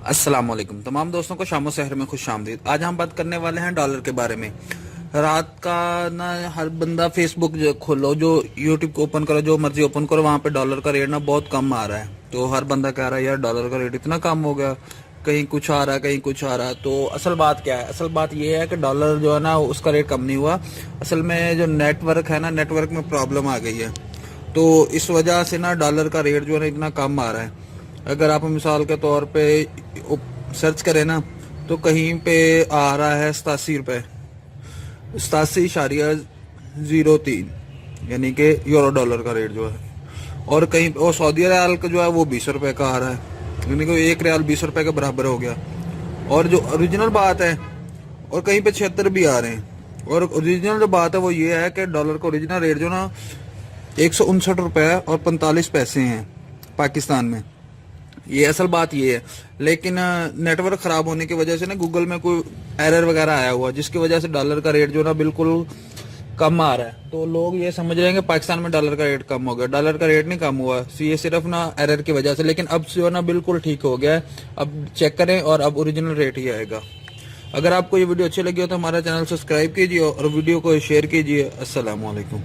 अस्सलाम वालेकुम तमाम दोस्तों को शामो शहर में खुश आमदीद। आज हम बात करने वाले हैं डॉलर के बारे में। रात का ना हर बंदा फेसबुक खोलो, जो यूट्यूब को ओपन करो, जो मर्जी ओपन करो, वहाँ पे डॉलर का रेट ना बहुत कम आ रहा है। तो हर बंदा कह रहा है यार डॉलर का रेट इतना कम हो गया, कहीं कुछ आ रहा है कहीं कुछ आ रहा है। तो असल बात क्या है? असल बात ये है कि डॉलर जो है ना उसका रेट कम नहीं हुआ। असल में जो नेटवर्क है ना, नेटवर्क में प्रॉब्लम आ गई है, तो इस वजह से ना डॉलर का रेट जो है ना इतना कम आ रहा है। अगर आप मिसाल के तौर पे सर्च करें ना, तो कहीं पे आ रहा है 87 रुपये, 87.03, यानी कि यूरो डॉलर का रेट जो है। और कहीं और सऊदी रियाल का जो है वो 20 रुपये का आ रहा है, यानी कि 1 रियाल 20 रुपये के बराबर हो गया। और जो ओरिजिनल बात है, और कहीं पे 76 भी आ रहे हैं। और ओरिजिनल जो बात है वो ये है कि डॉलर का ओरिजिनल रेट जो ना 159 रुपये और 45 पैसे हैं पाकिस्तान में। ये असल बात ये है। लेकिन नेटवर्क खराब होने की वजह से ना गूगल में कोई एरर वगैरह आया हुआ, जिसकी वजह से डॉलर का रेट जो ना बिल्कुल कम आ रहा है। तो लोग ये समझ रहे हैं कि पाकिस्तान में डॉलर का रेट कम हो गया। डॉलर का रेट नहीं कम हुआ, ये सिर्फ ना एरर की वजह से। लेकिन अब जो ना बिल्कुल ठीक हो गया है। अब चेक करें और अब ओरिजिनल रेट ही आएगा। अगर आपको ये वीडियो अच्छी लगी हो तो हमारा चैनल सब्सक्राइब कीजिए और वीडियो को शेयर कीजिए। अस्सलाम वालेकुम।